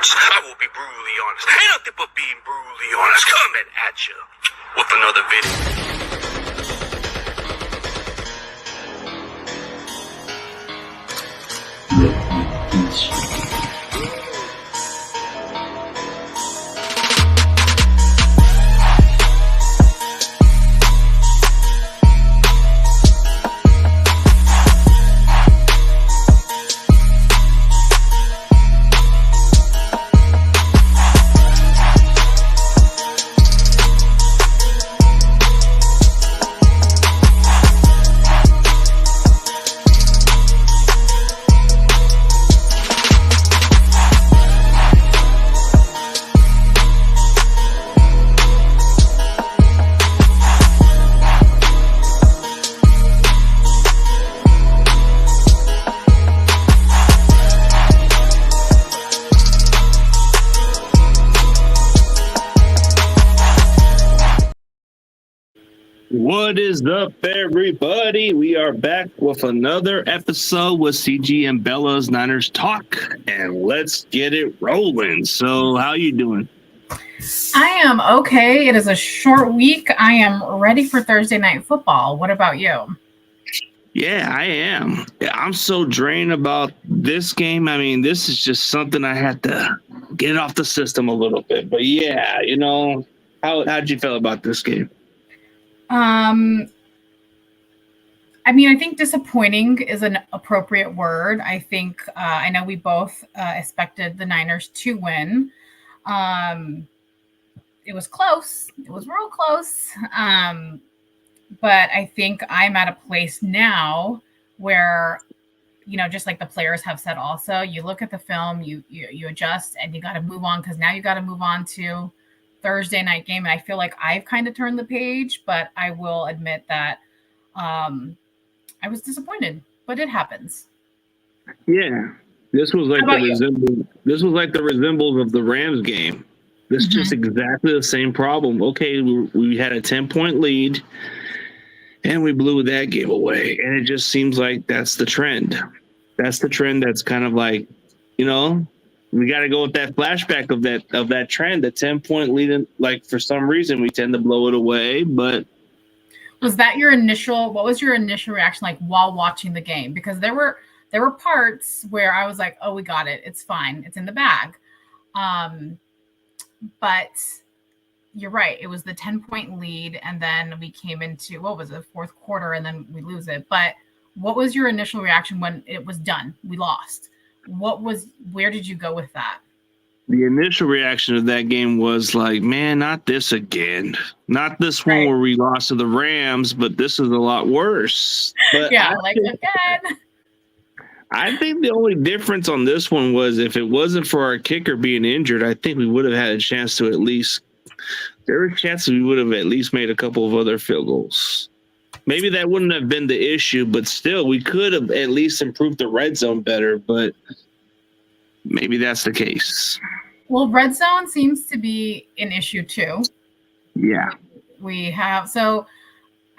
words. I will be brutally honest. Ain't nothing but being brutally honest. Coming at you with another video. What is up, everybody? We are back with another episode with CG and Bella's Niners Talk, and let's get it rolling. So, how you doing? I am okay. It is a short week. I am ready for Thursday night football. What about you? Yeah, I am. I'm so drained about this game. I mean, this is just something I had to get off the system a little bit. But yeah, you know, how'd you feel about this game? I mean, I think disappointing is an appropriate word. I think I know we both expected the Niners to win. It was close. It was real close. But I think I'm at a place now where, you know, just like the players have said also, you look at the film, you adjust, and you got to move on, because now you got to move on to Thursday night game. And I feel like I've kind of turned the page, but I will admit that I was disappointed, but it happens. Yeah, this was like the resemblance of the Rams game. This is just exactly the same problem. Okay, we had a 10-point lead, and we blew that game away. And it just seems like that's the trend. That's the trend. That's kind of like, you know, we got to go with that flashback of that trend. The 10-point lead, like for some reason we tend to blow it away. But was that your initial? What was your initial reaction like while watching the game? Because there were parts where I was like, "Oh, we got it. It's fine. It's in the bag." But you're right. It was the 10-point lead, and then we came into what was it, fourth quarter, and then we lose it. But what was your initial reaction when it was done? We lost. Where did you go with that? The initial reaction of that game was like, man, not this again. Not this one where we lost to the Rams, but this is a lot worse. But yeah, again. I think the only difference on this one was if it wasn't for our kicker being injured, I think we would have had a chance to there were chances we would have at least made a couple of other field goals. Maybe that wouldn't have been the issue, but still, we could have at least improved the red zone better, but maybe that's the case. Well, red zone seems to be an issue too. Yeah. So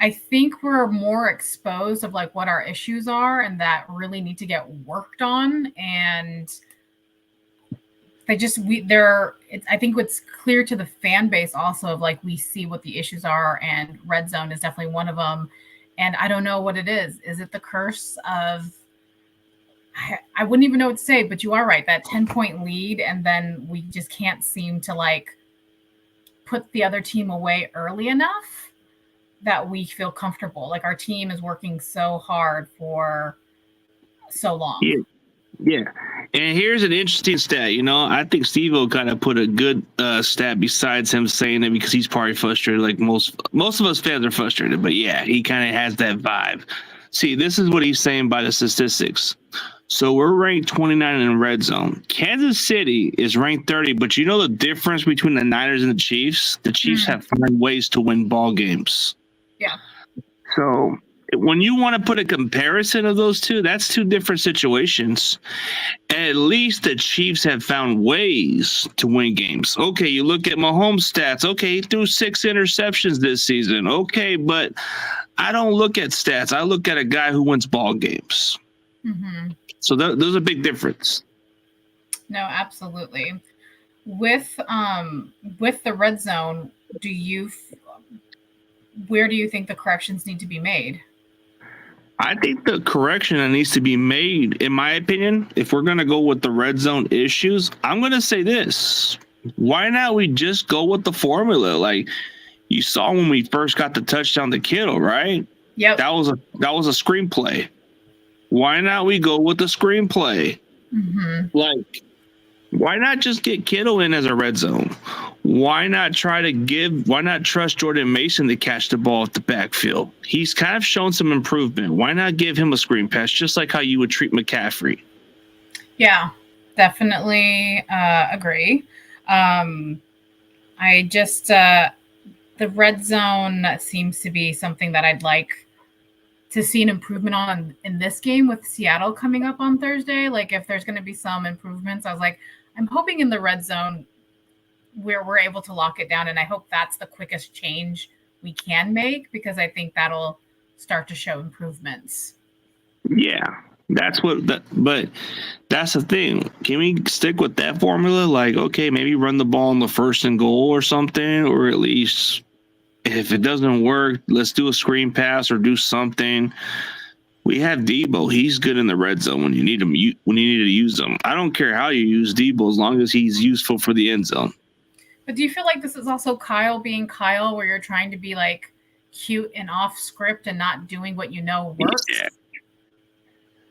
I think we're more exposed of like what our issues are and that really need to get worked on. And I think it's clear to the fan base also of like, we see what the issues are, and red zone is definitely one of them. And I don't know what it is. Is it the curse of, I wouldn't even know what to say, but you are right. That 10-point lead, and then we just can't seem to like put the other team away early enough that we feel comfortable. Like our team is working so hard for so long. Yeah. And here's an interesting stat. You know, I think Steve-O kind of put a good stat besides him saying it, because he's probably frustrated. Like most of us fans are frustrated, but yeah, he kind of has that vibe. See, this is what he's saying by the statistics. So we're ranked 29 in the red zone. Kansas City is ranked 30, but you know the difference between the Niners and the Chiefs? The Chiefs have found ways to win ball games. Yeah. So when you want to put a comparison of those two, that's two different situations. At least the Chiefs have found ways to win games. Okay, you look at Mahomes' stats. Okay, he threw 6 interceptions this season. Okay, but I don't look at stats. I look at a guy who wins ball games. Mm-hmm. So there's a big difference. No, absolutely. With the red zone, where do you think the corrections need to be made? I think the correction that needs to be made, in my opinion, if we're going to go with the red zone issues, I'm going to say this. Why not we just go with the formula? Like you saw when we first got the touchdown to Kittle, right? Yep. That was a screenplay. Why not we go with the screenplay? Mm-hmm. Like, why not just get Kittle in as a red zone? Why not trust Jordan Mason to catch the ball at the backfield? He's kind of shown some improvement. Why not give him a screen pass, just like how you would treat McCaffrey? Yeah, definitely agree. I just, the red zone seems to be something that I'd like to see an improvement on in this game with Seattle coming up on Thursday. Like if there's going to be some improvements, I was like, I'm hoping in the red zone where we're able to lock it down. And I hope that's the quickest change we can make, because I think that'll start to show improvements. Yeah, but that's the thing. Can we stick with that formula? Like, okay, maybe run the ball on the 1st and goal or something, or at least if it doesn't work, let's do a screen pass or do something. We have Debo. He's good in the red zone when you need him. When you need to use him, I don't care how you use Debo as long as he's useful for the end zone. But do you feel like this is also Kyle being Kyle, where you're trying to be like cute and off script and not doing what you know works? Yeah.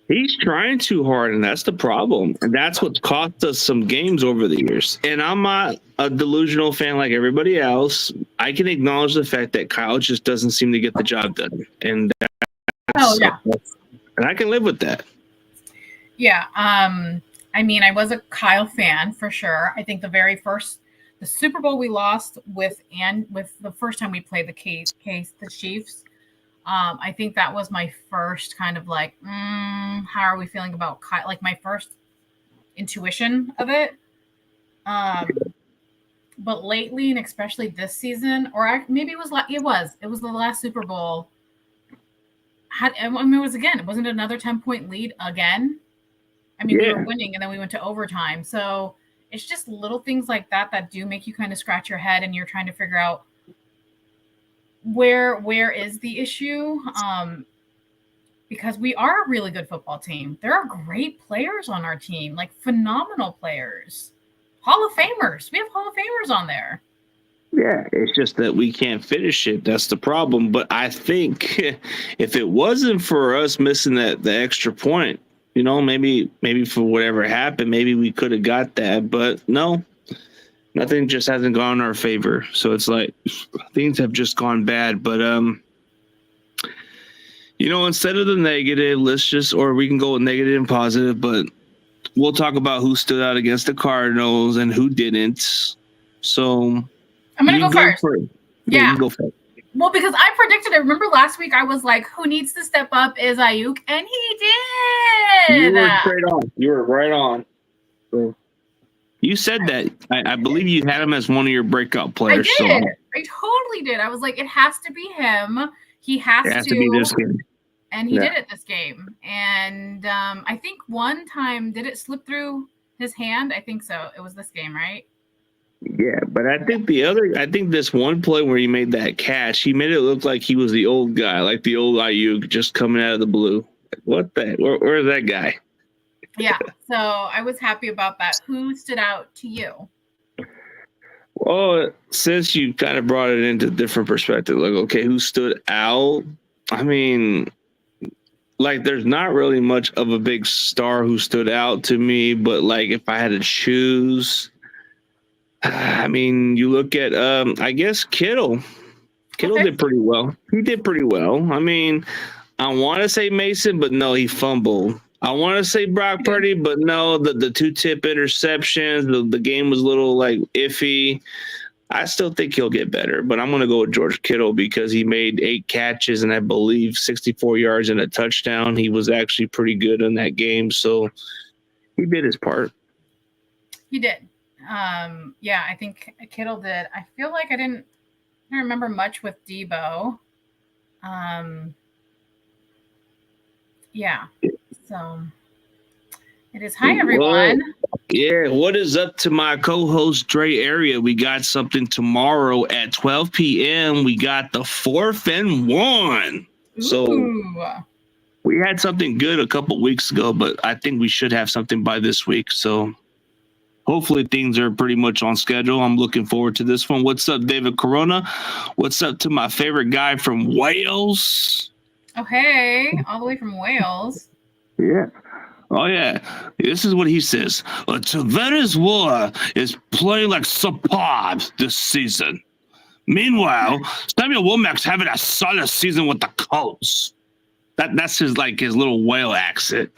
He's trying too hard, and that's the problem. And that's what's cost us some games over the years. And I'm not a delusional fan like everybody else. I can acknowledge the fact that Kyle just doesn't seem to get the job done. And and I can live with that. Yeah. I mean, I was a Kyle fan for sure. I think the Super Bowl we lost with the first time we played the Chiefs. I think that was my first kind of like, how are we feeling about Kyle? Like my first intuition of it. But lately, and especially this season, or maybe it was the last Super Bowl. It wasn't another 10-point lead again. I mean, we were winning and then we went to overtime. So it's just little things like that do make you kind of scratch your head, and you're trying to figure out where is the issue. Because we are a really good football team. There are great players on our team, like phenomenal players, Hall of Famers. We have Hall of Famers on there. Yeah, it's just that we can't finish it. That's the problem. But I think if it wasn't for us missing the extra point, maybe for whatever happened, maybe we could have got that. But no, nothing just hasn't gone in our favor. So it's like things have just gone bad. But instead of the negative, or we can go with negative and positive, but we'll talk about who stood out against the Cardinals and who didn't. So I'm going to go first. Yeah. You go first. Well, because I predicted it. Remember last week I was like, who needs to step up is Ayuk, and he did. You were straight on. You were right on. So you said that. I believe you had him as one of your breakout players. I did. I totally did. I was like, it has to be him. He has to be this game. And he did it this game. And I think one time, did it slip through his hand? I think so. It was this game, right? Yeah, but I think this one play where he made that catch, he made it look like he was the old guy, like the old Ayuk just coming out of the blue. What the? Where's that guy? Yeah, so I was happy about that. Who stood out to you? Well, since you kind of brought it into different perspective, like, okay, who stood out? I mean, like, there's not really much of a big star who stood out to me, but like, if I had to choose, I mean, you look at, I guess Kittle. Kittle did pretty well. He did pretty well. I mean, I want to say Mason, but no, he fumbled. I want to say Brock Purdy, but no, the two tip interceptions, the game was a little like iffy. I still think he'll get better, but I'm going to go with George Kittle because he made 8 catches and I believe 64 yards and a touchdown. He was actually pretty good in that game, so he did his part. He did. Yeah, I think Kittle did. I feel like I didn't remember much with Debo. Yeah. So it is. Hi, everyone. Yeah, what is up to my co-host Dre Area? We got something tomorrow at 12 p.m. We got the 4th and 1. So Ooh. we had something good a couple weeks ago, but I think we should have something by this week. So hopefully things are pretty much on schedule. I'm looking forward to this one. What's up, David Corona? What's up to my favorite guy from Wales? Oh, hey, all the way from Wales. Yeah. Oh, yeah. This is what he says. Tavares War is playing like superb this season. Meanwhile, Samuel Womack's having a solid season with the Colts. That's his little whale accent.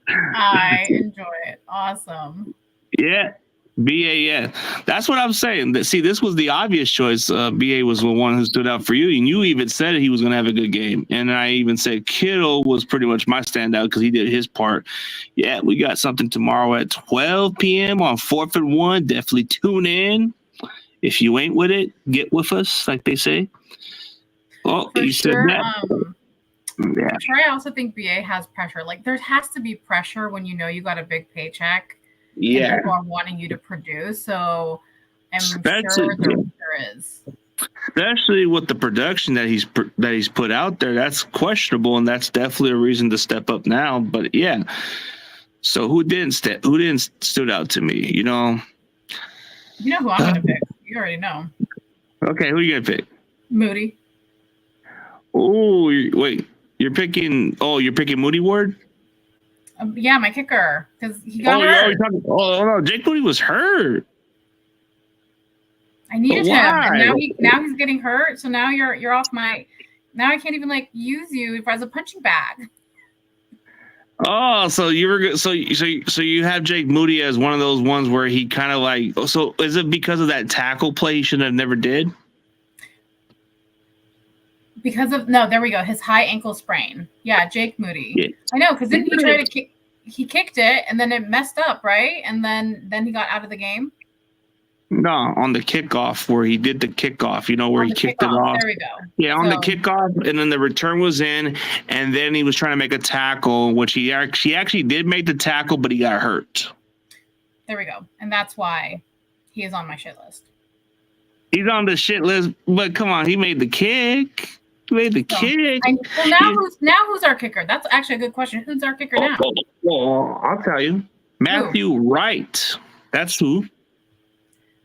I enjoy it. Awesome. Yeah. BA, yeah. That's what I'm saying. See, this was the obvious choice. BA was the one who stood out for you, and you even said he was going to have a good game. And I even said Kittle was pretty much my standout because he did his part. Yeah, we got something tomorrow at 12 p.m. on 4th and 1. Definitely tune in. If you ain't with it, get with us, like they say. Oh, For you sure. said that. Yeah. Trey, I also think BA has pressure. Like, there has to be pressure when you know you got a big paycheck. Yeah. And people are wanting you to produce. So I'm sure Especially- there is. Especially with the production that he's put out there, that's questionable, and that's definitely a reason to step up now. But yeah, so who didn't stood out to me? You know who I'm gonna pick. You already know. Okay, who you gonna pick? Moody. Oh, wait, you're picking Moody Ward? Yeah, my kicker, because he got hurt. No, Jake Moody was hurt. I needed him, Why? and now he's getting hurt. So now you're off my. Now I can't even use you as a punching bag. Oh, so you were so you have Jake Moody as one of those ones where he kind of so is it because of that tackle play he should have never did? Because of there we go, his high ankle sprain. Yeah, Jake Moody. Yeah. I know, because didn't he try to kick? He kicked it and then it messed up, right? And then he got out of the game. No, on the kickoff where he did the kickoff, where he kicked it off. There we go. Yeah, on the kickoff, and then the return was in, and then he was trying to make a tackle, which he actually did make the tackle, but he got hurt. There we go, and that's why he is on my shit list. He's on the shit list, but come on, he made the kick. He made the kick. Who's our kicker? That's actually a good question. Who's our kicker now? Well, I'll tell you, Matthew Wright. That's who.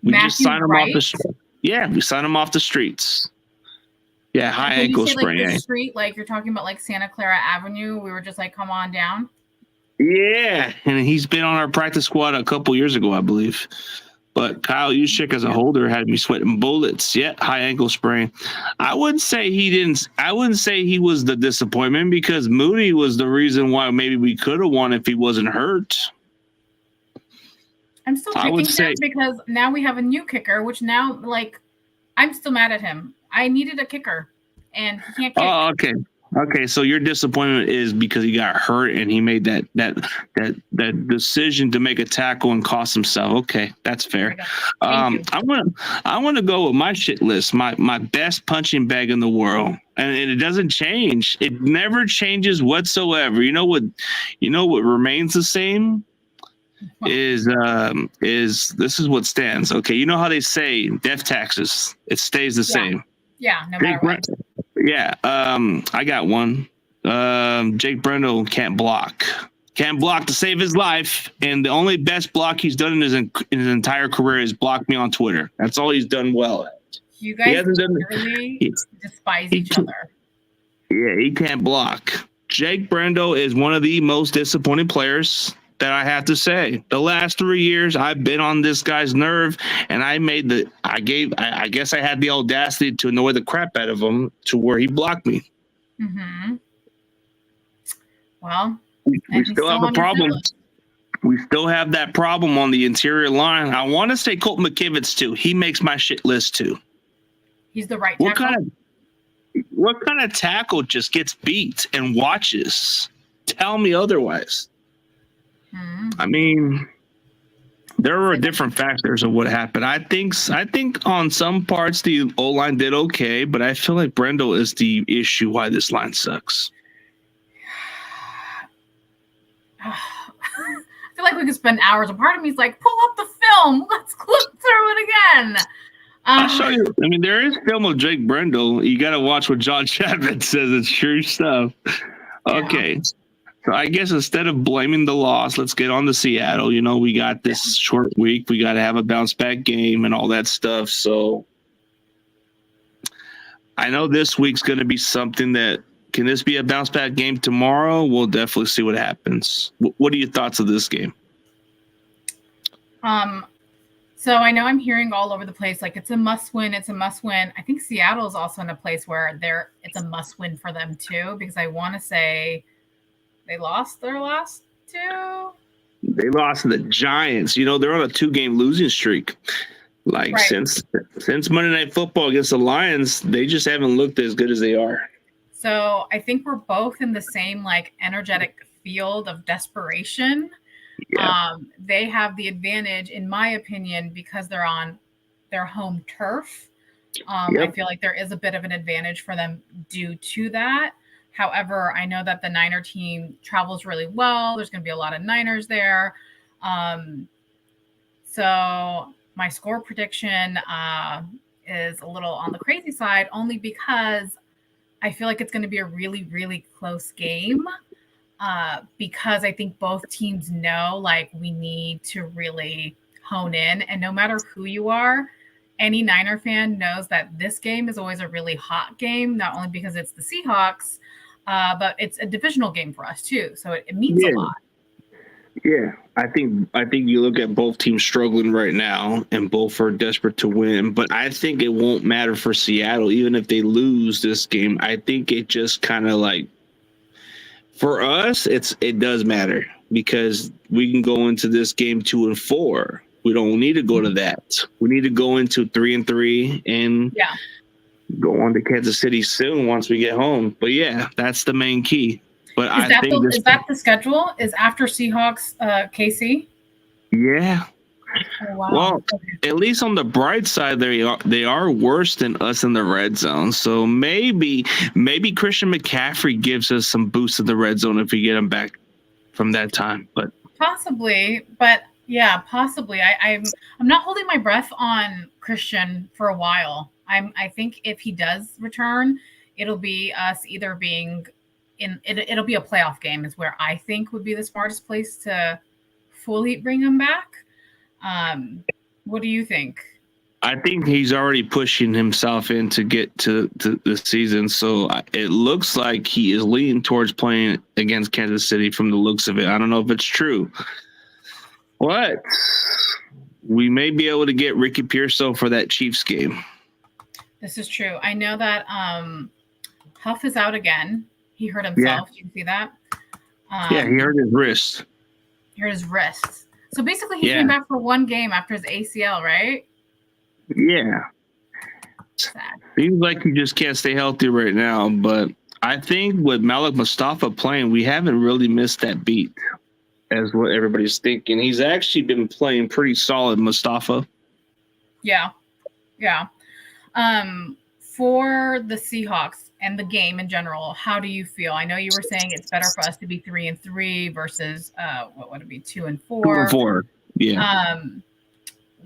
We just signed him off the street. Yeah, we signed him off the streets. Yeah, high ankle sprain. The street, you're talking about Santa Clara Avenue. We were just come on down. Yeah, and he's been on our practice squad a couple years ago, I believe. But Kyle Juszczyk as a holder had me sweating bullets. Yeah, high ankle sprain. I wouldn't say he was the disappointment because Moody was the reason why maybe we could have won if he wasn't hurt. I'm still picking him because now we have a new kicker, which now, I'm still mad at him. I needed a kicker, and he can't kick. Oh, okay. Okay, so your disappointment is because he got hurt and he made that decision to make a tackle and cost himself. Okay, that's fair. I want to go with my shit list, my best punching bag in the world, and it doesn't change. It never changes whatsoever. You know what remains the same is this is what stands. Okay, you know how they say death taxes, it stays the same. Yeah, no matter what. Yeah, I got one. Jake Brendel can't block to save his life, and the only best block he's done in his entire career is block me on Twitter. That's all he's done well at. You guys really despise each other. Yeah, he can't block. Jake Brendel is one of the most disappointing players that I have to say. The last 3 years, I've been on this guy's nerve, and I guess I had the audacity to annoy the crap out of him to where he blocked me. Mm-hmm. Well, we still have a problem. We still have that problem on the interior line. I want to say Colt McKivitz too. He makes my shit list too. He's the right tackle. What kind of tackle just gets beat and watches? Tell me otherwise. I mean, there were different factors of what happened. I think on some parts the O-line did okay, but I feel like Brendel is the issue why this line sucks. I feel like we could spend hours. A part of me is like, pull up the film. Let's look through it again. I'll show you. I mean, there is film of Jake Brendel. You got to watch what John Chapman says. It's true stuff. Okay. Yeah. So I guess instead of blaming the loss, let's get on to Seattle. You know, we got this short week. We got to have a bounce back game and all that stuff. So I know this week's going to be something that, can this be a bounce back game tomorrow? We'll definitely see what happens. What are your thoughts of this game? So I know I'm hearing all over the place, like it's a must win. It's a must win. I think Seattle is also in a place where it's a must win for them too, because I want to say they lost their last two. They lost to the Giants. You know, they're on a 2-game losing streak. Like right. since Monday Night Football against the Lions, they just haven't looked as good as they are. So I think we're both in the same like energetic field of desperation. Yeah. They have the advantage, in my opinion, because they're on their home turf. I feel like there is a bit of an advantage for them due to that. However, I know that the Niner team travels really well. There's going to be a lot of Niners there. So my score prediction is a little on the crazy side, only because I feel like it's going to be a really, really close game. Because I think both teams know, like, we need to really hone in. And no matter who you are, any Niner fan knows that this game is always a really hot game, not only because it's the Seahawks, but it's a divisional game for us too. So it means a lot. Yeah, I think you look at both teams struggling right now, and both are desperate to win. But I think it won't matter for Seattle, even if they lose this game. I think it just kind of like, for us, it does matter because we can go into this game 2-4. We don't need to go to that. We need to go into 3-3 and go on to Kansas City soon once we get home. But yeah, that's the main key. But is that the schedule? Is after Seahawks, KC? Yeah. Oh, wow. Well, at least on the bright side, they are worse than us in the red zone. So maybe Christian McCaffrey gives us some boost in the red zone if we get him back from that time. But possibly, but yeah, possibly. I'm not holding my breath on Christian for a while. I think if he does return, it'll be us either being it'll be a playoff game is where I think would be the smartest place to fully bring him back. What do you think? I think he's already pushing himself in to get to the season. So it looks like he is leaning towards playing against Kansas City from the looks of it. I don't know if it's true. But we may be able to get Ricky Pearsall for that Chiefs game. This is true. I know that Huff is out again. He hurt himself. Yeah. You see that? Yeah, he hurt his wrist. So basically, he came back for one game after his ACL, right? Yeah. Sad. Seems like he just can't stay healthy right now. But I think with Malik Mustafa playing, we haven't really missed that beat as what everybody's thinking. He's actually been playing pretty solid, Mustafa. Yeah. For the Seahawks and the game in general, how do you feel? I know you were saying it's better for us to be 3-3 versus what would it be, 2-4? 2-4. Yeah.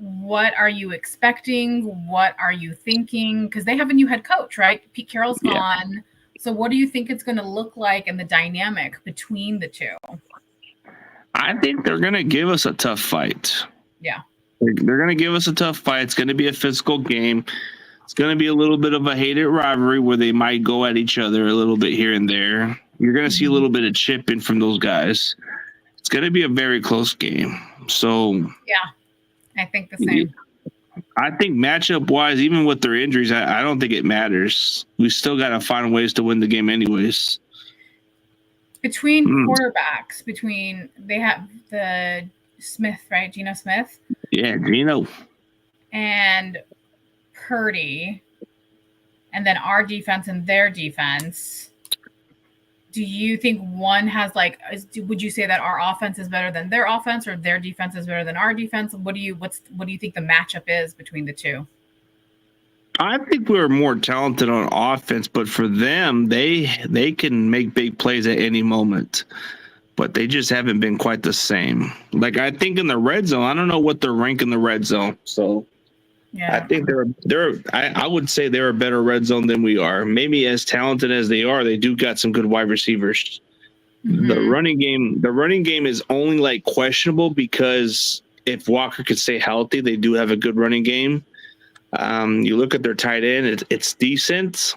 What are you expecting? What are you thinking? Because they have a new head coach, right? Pete Carroll's gone. So what do you think it's going to look like in the dynamic between the two? I think they're going to give us a tough fight. Yeah. They're going to give us a tough fight. It's going to be a physical game. It's going to be a little bit of a hated rivalry where they might go at each other a little bit here and there. You're going to see a little bit of chipping from those guys. It's going to be a very close game. So yeah, I think the same. I think matchup-wise, even with their injuries, I don't think it matters. We still got to find ways to win the game anyways. Between quarterbacks, they have the Smith, right? Geno Smith? Yeah, Geno. And Purdy, and then our defense and their defense. Do you think one has would you say that our offense is better than their offense, or their defense is better than our defense? What do you think the matchup is between the two? I think we're more talented on offense, but for them, they can make big plays at any moment. but they just haven't been quite the same. Like I think in the red zone, I don't know what they're ranking in the red zone. So Yeah. I think I would say they're a better red zone than we are. Maybe as talented as they are, they do got some good wide receivers. The running game is only like questionable because if Walker could stay healthy, they do have a good running game. You look at their tight end, it's decent.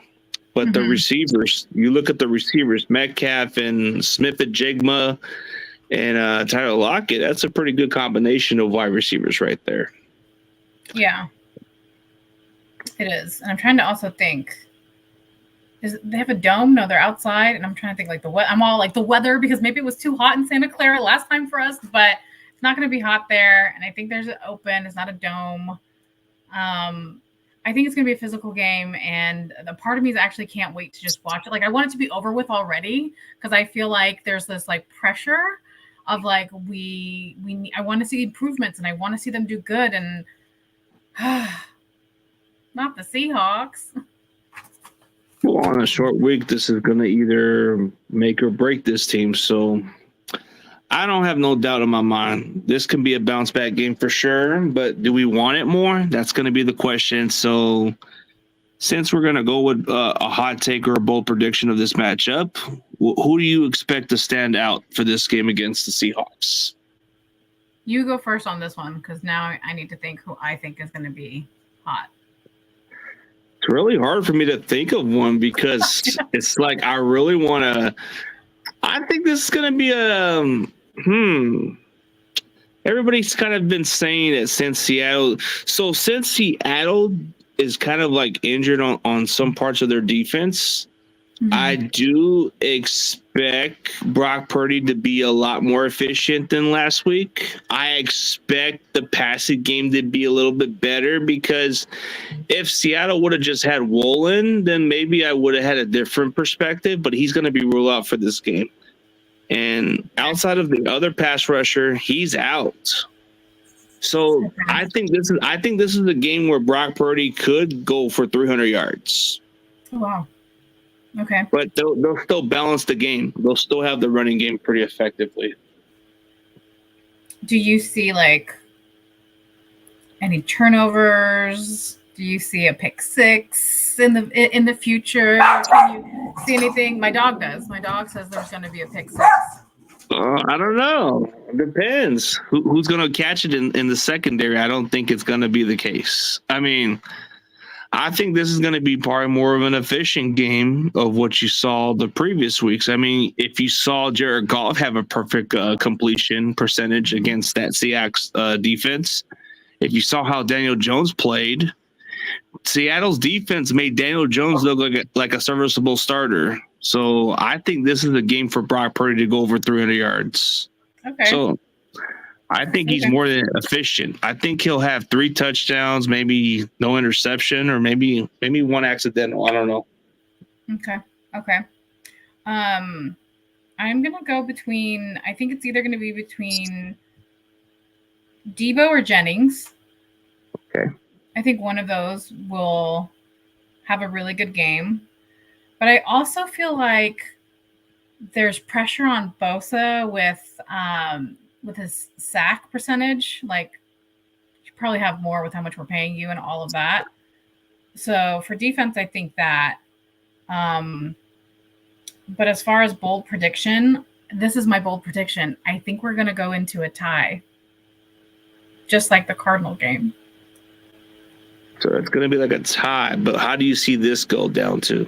But the receivers, you look at the receivers, Metcalf and Smith-Njigba and Tyler Lockett, that's a pretty good combination of wide receivers right there. Yeah. It is. And I'm trying to also think, they have a dome? No, they're outside. And I'm trying to think like I'm all like the weather because maybe it was too hot in Santa Clara last time for us, but it's not going to be hot there. And I think there's an open. It's not a dome. I think it's going to be a physical game, and the part of me actually can't wait to just watch it. Like I want it to be over with already because I feel like there's this like pressure of like I want to see improvements and I want to see them do good, and not the Seahawks. Well, on a short week, this is going to either make or break this team. So I don't have no doubt in my mind. This can be a bounce back game for sure, but do we want it more? That's going to be the question. So since we're going to go with a hot take or a bold prediction of this matchup, who do you expect to stand out for this game against the Seahawks? You go first on this one because now I need to think who I think is going to be hot. It's really hard for me to think of one because it's like I really want to. I think this is going to be a everybody's kind of been saying it since Seattle. So since Seattle is kind of like injured on some parts of their defense, I do expect Brock Purdy to be a lot more efficient than last week. I expect the passing game to be a little bit better because if Seattle would have just had Woolen, then maybe I would have had a different perspective, but he's going to be ruled out for this game. And outside of the other pass rusher, he's out. So I think this is a game where Brock Purdy could go for 300 yards. Oh, wow. Okay. But they'll still balance the game. They'll still have the running game pretty effectively. Do you see like any turnovers? Do you see a pick six in the future? Can you see anything? My dog does. My dog says there's going to be a pick six. I don't know. It depends. Who's going to catch it in the secondary? I don't think it's going to be the case. I mean, I think this is going to be probably more of an efficient game of what you saw the previous weeks. I mean, if you saw Jared Goff have a perfect completion percentage against that Seahawks defense, if you saw how Daniel Jones played, Seattle's defense made Daniel Jones look like a serviceable starter. So I think this is a game for Brock Purdy to go over 300 yards. Okay. So I think he's more than efficient. I think he'll have 3 touchdowns, maybe no interception, or maybe one accidental. I don't know. Okay. I'm gonna go between. I think it's either gonna be between Debo or Jennings. Okay. I think one of those will have a really good game. But I also feel like there's pressure on Bosa with his sack percentage. Like, you probably have more with how much we're paying you and all of that. So for defense, I think that. But as far as bold prediction, this is my bold prediction. I think we're going to go into a tie, just like the Cardinal game. So it's going to be like a tie, but how do you see this go down to?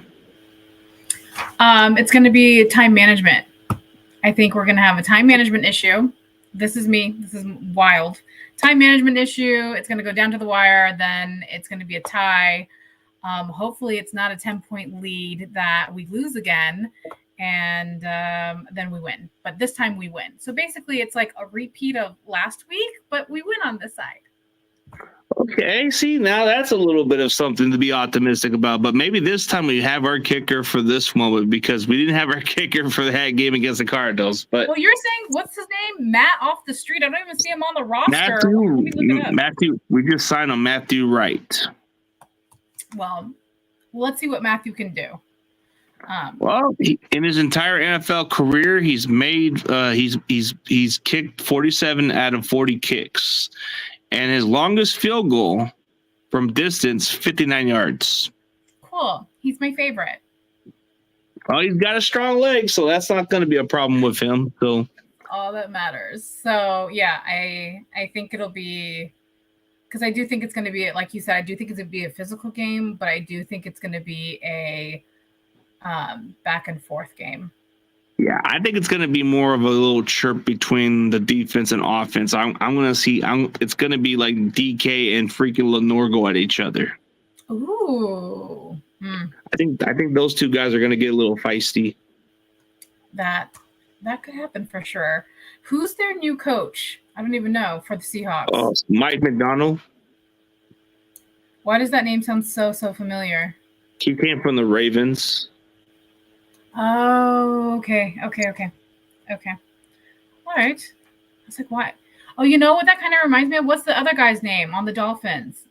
It's going to be time management. I think we're going to have a time management issue. This is me. This is wild. Time management issue. It's going to go down to the wire. Then it's going to be a tie. Hopefully it's not a 10-point lead that we lose again. And then we win. But this time we win. So basically it's like a repeat of last week, but we win on this side. Okay, see, now that's a little bit of something to be optimistic about. But maybe this time we have our kicker for this moment because we didn't have our kicker for that game against the Cardinals. But well, you're saying, what's his name? Matt off the street. I don't even see him on the roster. Matthew, we just signed on Matthew Wright. Well, let's see what Matthew can do. Well, in his entire NFL career, he's made he's kicked 47 out of 40 kicks, and his longest field goal from distance 59 yards. Cool. He's my favorite. Well, he's got a strong leg, so that's not going to be a problem with him. So all that matters. So yeah, I think it'll be, because I do think it's going to be, like you said, I do think it's going to be a physical game, but I do think it's going to be a back and forth game. Yeah, I think it's going to be more of a little chirp between the defense and offense. I'm going to see. It's going to be like DK and freaking Lenore go at each other. Ooh. I think those two guys are going to get a little feisty. That could happen for sure. Who's their new coach? I don't even know for the Seahawks. Oh, Mike McDonald. Why does that name sound so familiar? He came from the Ravens. Oh, okay. All right. I was like, what? Oh, you know what that kind of reminds me of? What's the other guy's name on the Dolphins?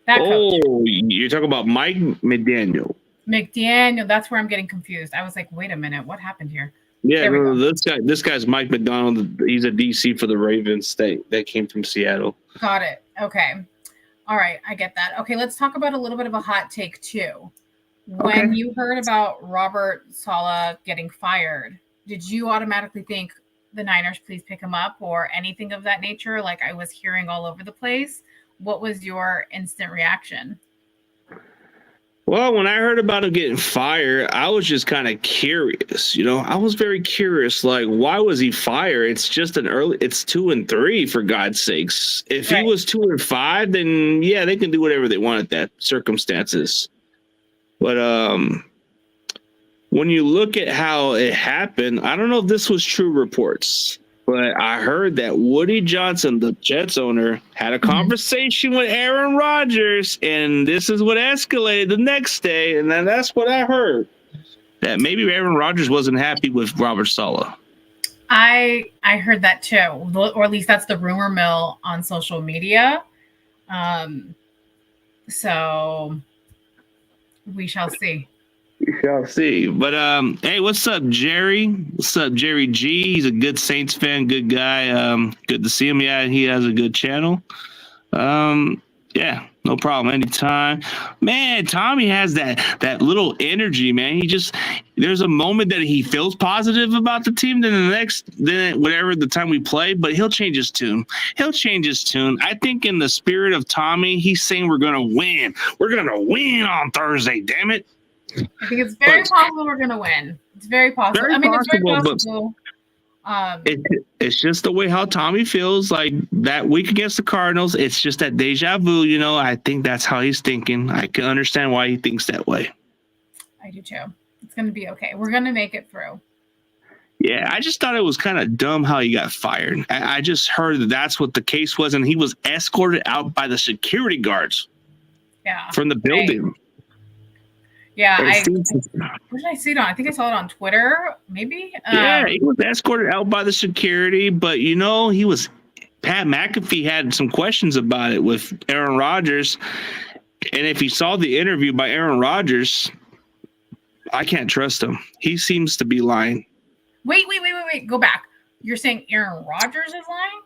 That coach. You're talking about Mike McDaniel. McDaniel. That's where I'm getting confused. I was like, wait a minute. What happened here? Yeah, no, this guy's Mike McDonald. He's a DC for the Ravens. That came from Seattle. Got it. Okay. All right. I get that. Okay. Let's talk about a little bit of a hot take too. When you heard about Robert Saleh getting fired, did you automatically think the Niners please pick him up or anything of that nature? Like I was hearing all over the place. What was your instant reaction? Well, when I heard about him getting fired, I was just kind of curious. I was very curious. Like, why was he fired? It's just it's 2-3 for God's sakes. If he was 2-5, then yeah, they can do whatever they want at that circumstances. But when you look at how it happened, I don't know if this was true reports, but I heard that Woody Johnson, the Jets owner, had a conversation with Aaron Rodgers, and this is what escalated the next day. And then that's what I heard, that maybe Aaron Rodgers wasn't happy with Robert Saleh. I heard that too, or at least that's the rumor mill on social media. So we shall see. We shall see. But hey, what's up, Jerry? What's up, Jerry G? He's a good Saints fan, good guy. Good to see him. Yeah, he has a good channel. Yeah, no problem. Anytime. Man, Tommy has that little energy, man. There's a moment that he feels positive about the team, then whatever the time we play, but he'll change his tune. I think in the spirit of Tommy, he's saying we're going to win. We're going to win on Thursday, damn it. I think it's very possible we're going to win. It's very possible. It's very possible. It's just the way how Tommy feels like that week against the Cardinals. It's just that deja vu, I think that's how he's thinking. I can understand why he thinks that way. I do too. It's going to be okay. We're going to make it through. Yeah, I just thought it was kind of dumb how he got fired. I just heard that that's what the case was, and he was escorted out by the security guards. Yeah. From the building. Yeah, where did I see it on? I think I saw it on Twitter, maybe. Yeah, he was escorted out by the security, but Pat McAfee had some questions about it with Aaron Rodgers, and if you saw the interview by Aaron Rodgers, I can't trust him. He seems to be lying. Wait. Go back. You're saying Aaron Rodgers is lying?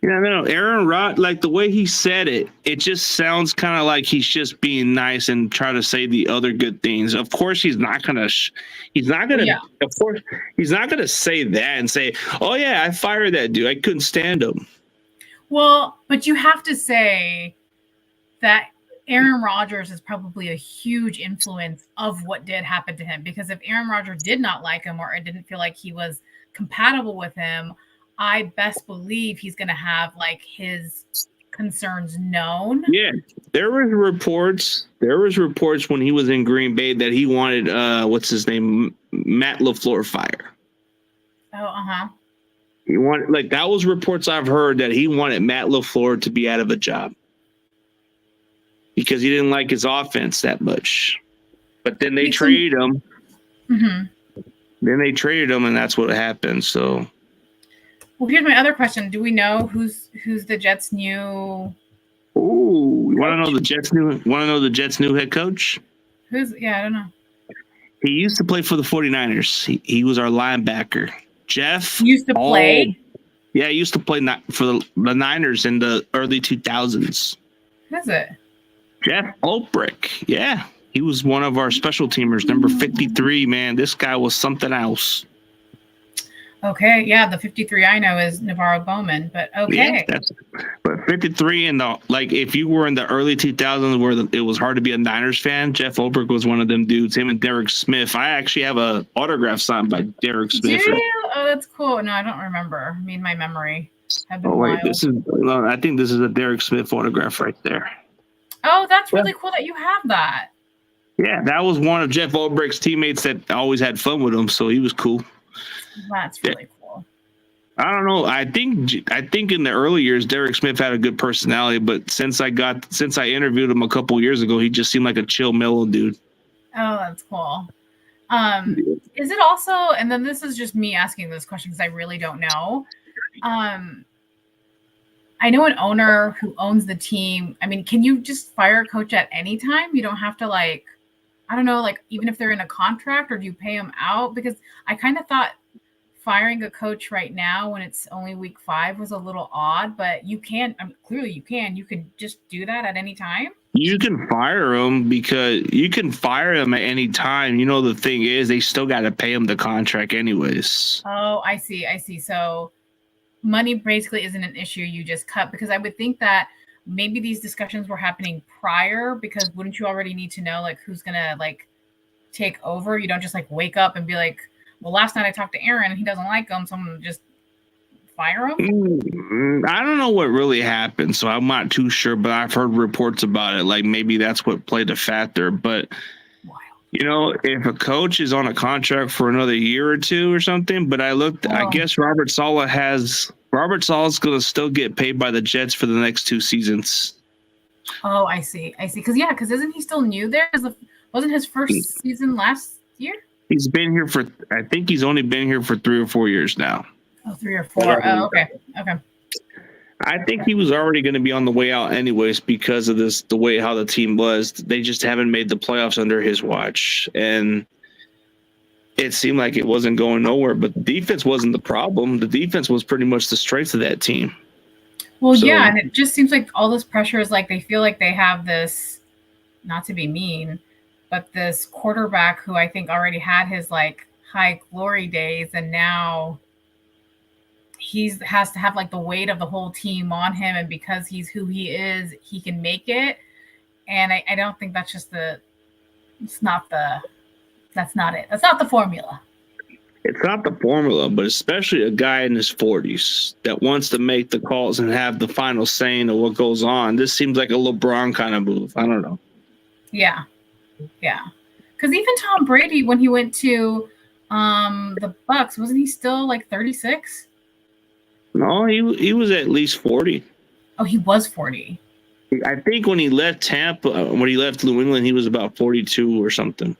Yeah, no, Aaron Rod, like the way he said it, it just sounds kind of like he's just being nice and trying to say the other good things. Of course, he's not gonna say that and say, "Oh yeah, I fired that dude. I couldn't stand him." Well, but you have to say that Aaron Rodgers is probably a huge influence of what did happen to him, because if Aaron Rodgers did not like him or it didn't feel like he was compatible with him, I best believe he's going to have like his concerns known. Yeah, there was reports when he was in Green Bay that he wanted what's his name, Matt LaFleur fired. Oh, He wanted, that was reports I've heard that he wanted Matt LaFleur to be out of a job because he didn't like his offense that much. But then they traded him. Mm-hmm. Then they traded him, and that's what happened. So. Well, here's my other question. Do we know who's the Jets' new? Ooh, you want to know the Jets' new? Want to know the Jets' new head coach? I don't know. He used to play for the 49ers. He was our linebacker. Jeff Used to play? Yeah, he used to play for the Niners in the early 2000s. Who is it? Jeff Ulbrich. Yeah, he was one of our special teamers, number 53. Man, this guy was something else. Okay, yeah, the 53 I know is Navarro Bowman, but okay. Yeah, but 53 in the, like, if you were in the early 2000s where it was hard to be a Niners fan, Jeff Ulbrich was one of them dudes. Him and Derek Smith. I actually have a autograph signed by Derek Smith. Do you? Oh, that's cool. No, I don't remember. I mean, my memory. Oh wait, I think this is a Derek Smith autograph right there. Oh, that's really cool that you have that. Yeah, that was one of Jeff Ulbrich's teammates that always had fun with him, so he was cool. That's really cool. I don't know. I think in the early years, Derek Smith had a good personality, but since I interviewed him a couple years ago, he just seemed like a chill, mellow dude. Oh, that's cool. Is it also, and then this is just me asking this question because I really don't know. I know an owner who owns the team. I mean, can you just fire a coach at any time? You don't have to, like, I don't know, like, even if they're in a contract, or do you pay them out? Because I kind of thought firing a coach right now when it's only week 5 was a little odd, but you can, I mean, clearly you could just do that at any time. You can fire them because you can fire them at any time. You know, the thing is they still got to pay them the contract anyways. Oh, I see. So money basically isn't an issue. You just cut, because I would think that maybe these discussions were happening prior, because wouldn't you already need to know, like, who's going to, like, take over? You don't just, like, wake up and be like, well, last night I talked to Aaron and he doesn't like him, so I'm going to just fire him. I don't know what really happened, so I'm not too sure, but I've heard reports about it. Like, maybe that's what played a factor. But, you know, if a coach is on a contract for another year or two or something, but I guess Robert Saleh is going to still get paid by the Jets for the next 2 seasons. Oh, I see. Because isn't he still new there? Wasn't his first season last year? He's been here I think he's only been here for 3 or 4 years now. Oh, 3 or 4. Oh, okay. I think he was already going to be on the way out anyways because of the way how the team was. They just haven't made the playoffs under his watch. And it seemed like it wasn't going nowhere, but the defense wasn't the problem. The defense was pretty much the strength of that team. Well, yeah, and it just seems like all this pressure is like they feel like they have this, not to be mean, but this quarterback who I think already had his, like, high glory days, and now has to have, like, the weight of the whole team on him, and because he's who he is, he can make it. And I don't think that's just that's not it. That's not the formula. It's not the formula, but especially a guy in his 40s that wants to make the calls and have the final saying of what goes on. This seems like a LeBron kind of move. I don't know. Yeah. Because even Tom Brady, when he went to the Bucks, wasn't he still like 36? No, he was at least 40. Oh, he was 40. I think when he left Tampa, when he left New England, he was about 42 or something.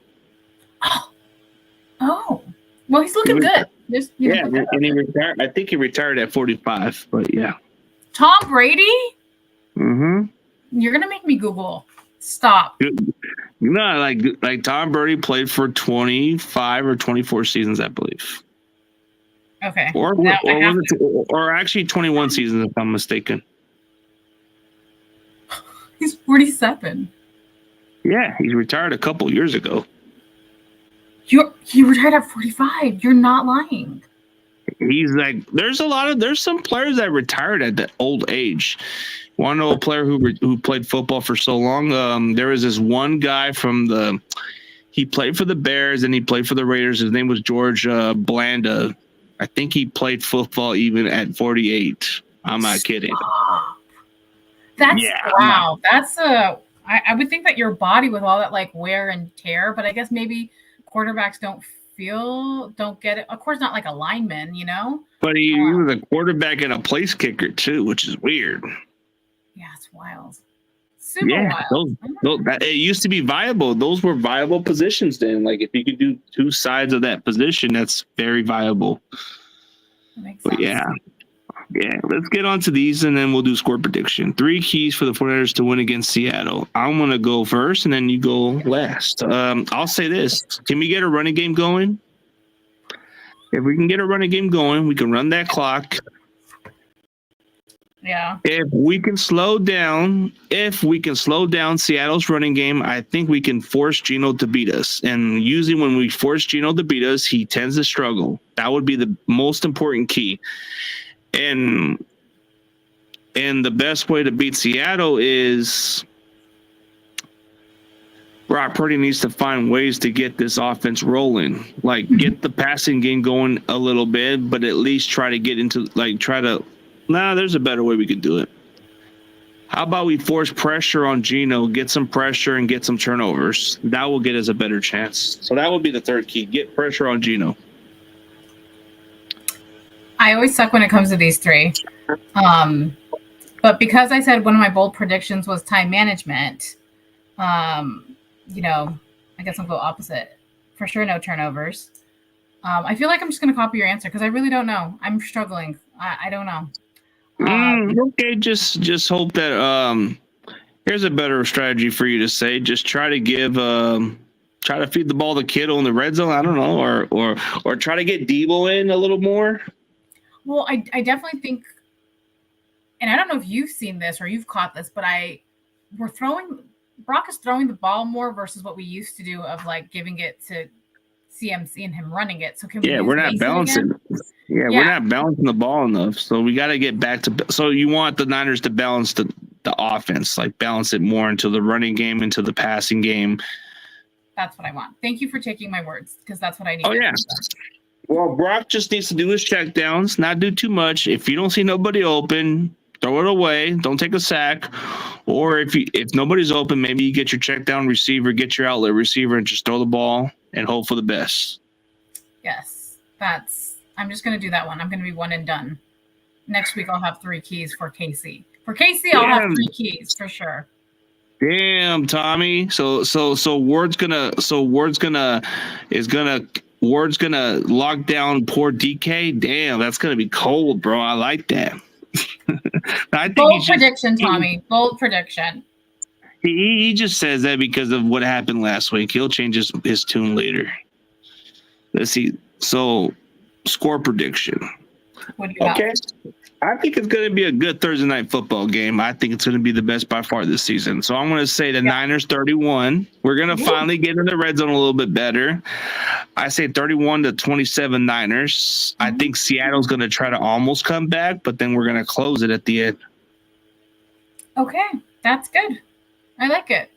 Oh. Well, he's looking good. And he retired. I think he retired at 45. But yeah. Tom Brady? Mm-hmm. You're gonna make me Google. Stop. You know, like Tom Brady played for 25 or 24 seasons, I believe. Okay. Or actually 21 seasons, if I'm mistaken. He's 47. Yeah, he's retired a couple years ago. He retired at 45. You're not lying. He's like, there's some players that retired at that old age. Want to know a player who played football for so long? There was this one guy he played for the Bears and he played for the Raiders. His name was George Blanda. I think he played football even at 48. I'm not kidding. Wow. That's I would think that your body with all that, like, wear and tear, but I guess maybe quarterbacks don't get it. Of course, not like a lineman, you know? But he was a quarterback and a place kicker too, which is weird. Yeah, it's wild. Super wild. It used to be viable. Those were viable positions then. Like, if you could do 2 sides of that position, that's very viable. That makes sense. But yeah. Yeah, let's get on to these and then we'll do score prediction. 3 keys for the 49ers to win against Seattle. I'm going to go first and then you go last. I'll say this. Can we get a running game going? If we can get a running game going, we can run that clock. Yeah. If we can slow down Seattle's running game, I think we can force Geno to beat us. And usually when we force Geno to beat us, he tends to struggle. That would be the most important key. And the best way to beat Seattle is Brock Purdy needs to find ways to get this offense rolling. Like, get the passing game going a little bit, but at least try to get into, there's a better way we could do it. How about we force pressure on Geno, get some pressure and get some turnovers? That will get us a better chance. So that would be the third key. Get pressure on Geno. I always suck when it comes to these three. But because I said one of my bold predictions was time management, I guess I'll go opposite. For sure, no turnovers. I feel like I'm just going to copy your answer because I really don't know. I'm struggling. I don't know. Okay, just hope that here's a better strategy for you to say. Just try to try to feed the ball to Kittle in the red zone. I don't know, or try to get Debo in a little more. Well, I definitely think, and I don't know if you've seen this or you've caught this, but Brock is throwing the ball more versus what we used to do of like giving it to CMC and him running it. So we're not balancing. Yeah, we're not balancing the ball enough. So we got to get back to. So you want the Niners to balance the offense, like balance it more into the running game, into the passing game. That's what I want. Thank you for taking my words because that's what I need. Oh yeah. Well, Brock just needs to do his check downs, not do too much. If you don't see nobody open, throw it away. Don't take a sack. Or if nobody's open, maybe you get your check down receiver, get your outlet receiver, and just throw the ball and hope for the best. Yes, I'm just going to do that one. I'm going to be one and done. Next week I'll have 3 keys for Casey. For Casey, I'll have 3 keys for sure. Damn, Tommy. So Ward's gonna lock down poor DK. Damn, that's gonna be cold, bro. I like that. I think bold prediction, Tommy. Bold prediction. He just says that because of what happened last week. He'll change his tune later. Let's see. So, score prediction. What do you got? Okay. I think it's going to be a good Thursday night football game. I think it's going to be the best by far this season. So I'm going to say the Niners 31. We're going to finally get in the red zone a little bit better. I say 31-27 Niners. I think Seattle's going to try to almost come back, but then we're going to close it at the end. Okay, that's good. I like it.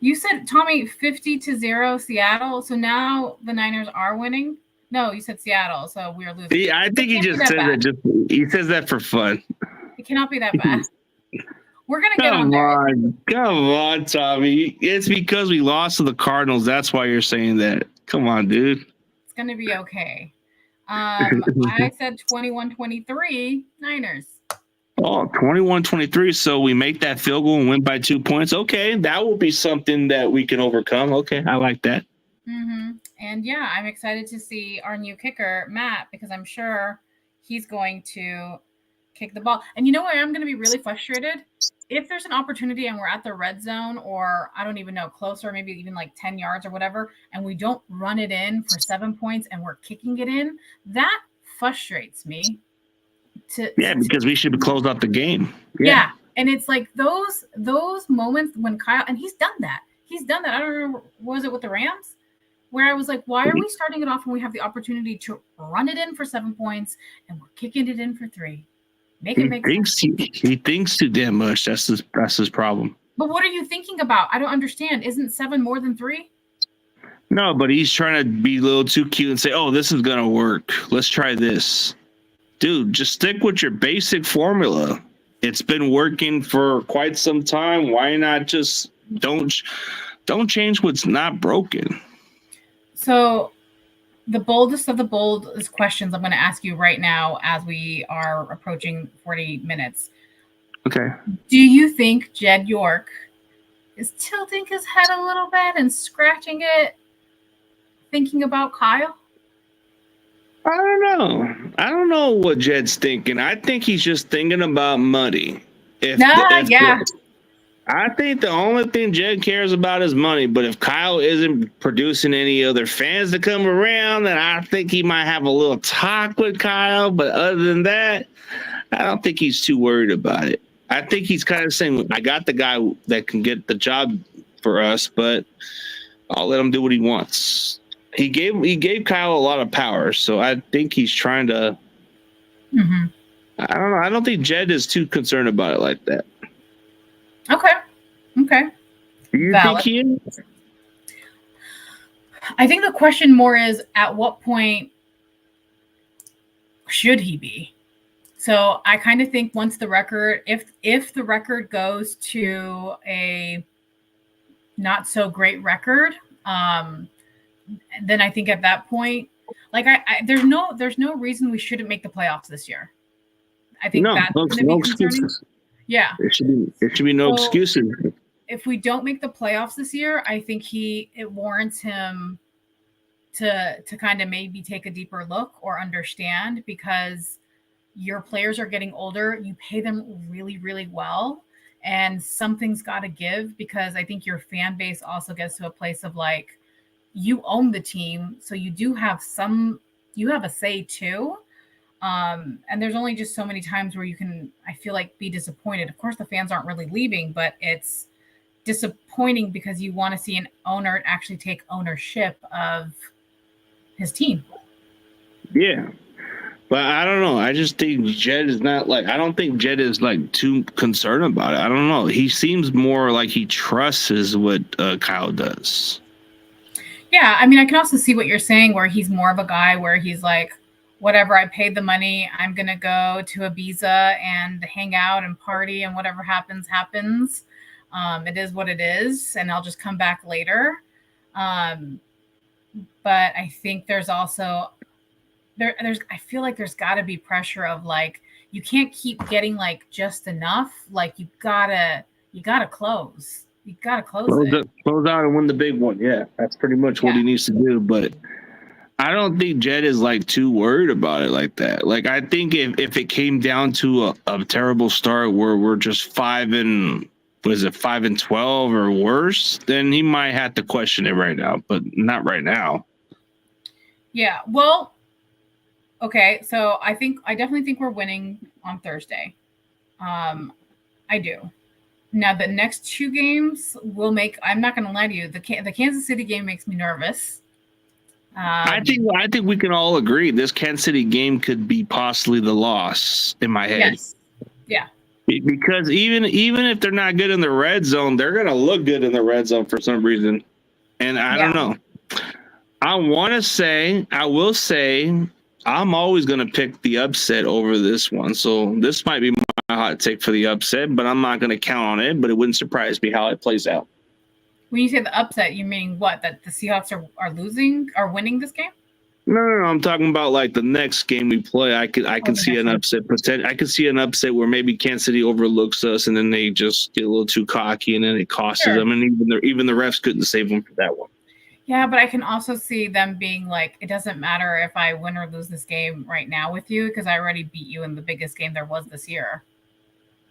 You said, Tommy, 50-0 Seattle. So now the Niners are winning? No, you said Seattle, so we're losing. Yeah, I think he just says that. He says that for fun. It cannot be that bad. We're gonna get on there. Come on, Tommy. It's because we lost to the Cardinals. That's why you're saying that. Come on, dude. It's gonna be okay. I said 21-23 Niners. Oh, 21-23. So we make that field goal and win by 2 points. Okay, that will be something that we can overcome. Okay, I like that. Mm-hmm. And yeah, I'm excited to see our new kicker, Matt, because I'm sure he's going to kick the ball. And you know what? I'm going to be really frustrated if there's an opportunity and we're at the red zone or I don't even know, closer, maybe even like 10 yards or whatever, and we don't run it in for 7 points and we're kicking it in. That frustrates me. Because we should close out the game. Yeah. And it's like those moments when Kyle, and he's done that. I don't remember, was it with the Rams? Where I was like, why are we starting it off when we have the opportunity to run it in for 7 points and we're kicking it in for 3? Make sense. He thinks too damn much. That's his problem. But what are you thinking about? I don't understand. Isn't 7 more than 3? No, but he's trying to be a little too cute and say, oh, this is going to work. Let's try this. Dude, just stick with your basic formula. It's been working for quite some time. Why not just don't change what's not broken? So the boldest of the boldest questions I'm going to ask you right now as we are approaching 40 minutes. Okay. Do you think Jed York is tilting his head a little bit and scratching it, thinking about Kyle? I don't know. I don't know what Jed's thinking. I think he's just thinking about money. I think the only thing Jed cares about is money. But if Kyle isn't producing any other fans to come around, then I think he might have a little talk with Kyle. But other than that, I don't think he's too worried about it. I think he's kind of saying, I got the guy that can get the job for us, but I'll let him do what he wants. He gave Kyle a lot of power, so I think he's trying to. Mm-hmm. I don't know. I don't think Jed is too concerned about it like that. Okay. Do you think he is? I think the question more is, at what point should he be? So I kind of think once the record, if the record goes to a not so great record, then I think at that point, like there's no reason we shouldn't make the playoffs this year. I think no excuses. Yeah, There should be no excuses. If we don't make the playoffs this year, I think it warrants him to kind of maybe take a deeper look or understand, because your players are getting older. You pay them really, really well, and something's got to give, because I think your fan base also gets to a place of like, you own the team, so you do have a say too. And there's only just so many times where you can, I feel like, be disappointed. Of course, the fans aren't really leaving, but it's disappointing because you want to see an owner actually take ownership of his team. Yeah. But I don't know. I just think Jed is not like, I don't think Jed is like too concerned about it. I don't know. He seems more like he trusts what Kyle does. Yeah. I mean, I can also see what you're saying, where he's more of a guy where he's like, whatever, I paid the money, I'm going to go to Ibiza and hang out and party, and whatever happens. It is what it is, and I'll just come back later. But I think there's also, I feel like there's got to be pressure of like, you can't keep getting like just enough. Like you gotta close. You gotta close out and win the big one. Yeah, that's pretty much what he needs to do. But I don't think Jed is like too worried about it like that. Like I think if it came down to a terrible start where we're just 5-12 or worse, then he might have to question it right now, but not right now. Yeah. Well, okay. So I definitely think we're winning on Thursday. I do. Now the next two games I'm not going to lie to you. The Kansas City game makes me nervous. I think we can all agree this Kansas City game could be possibly the loss in my head. Yes. Yeah. Because even if they're not good in the red zone, they're going to look good in the red zone for some reason. And I don't know. I will say, I'm always going to pick the upset over this one. So this might be my hot take for the upset, but I'm not going to count on it. But it wouldn't surprise me how it plays out. When you say the upset, you mean what? That the Seahawks are winning this game? No. I'm talking about like the next game we play. I can see an upset. I can see an upset where maybe Kansas City overlooks us, and then they just get a little too cocky, and then it costs them. And even the refs couldn't save them for that one. Yeah, but I can also see them being like, it doesn't matter if I win or lose this game right now with you, because I already beat you in the biggest game there was this year.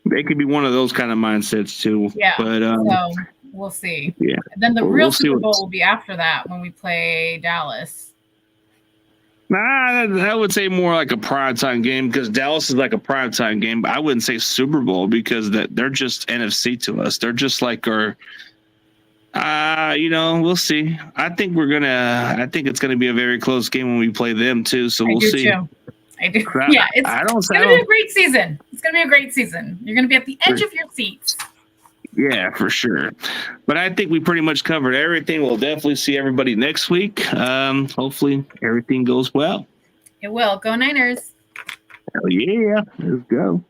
They could be one of those kind of mindsets too. Yeah. But so we'll see. Yeah. And then the real Super Bowl will be after that when we play Dallas. Nah, I would say more like a primetime game, because Dallas is like a primetime game. But I wouldn't say Super Bowl, because they're just NFC to us. They're just like our, we'll see. I think it's gonna be a very close game when we play them too. So we'll see. Too. I do. Yeah, it's gonna be a great season. It's gonna be a great season. You're gonna be at the edge of your seats. Yeah, for sure. But I think we pretty much covered everything. We'll definitely see everybody next week. Hopefully everything goes well. It will. Go Niners. Hell yeah. Let's go.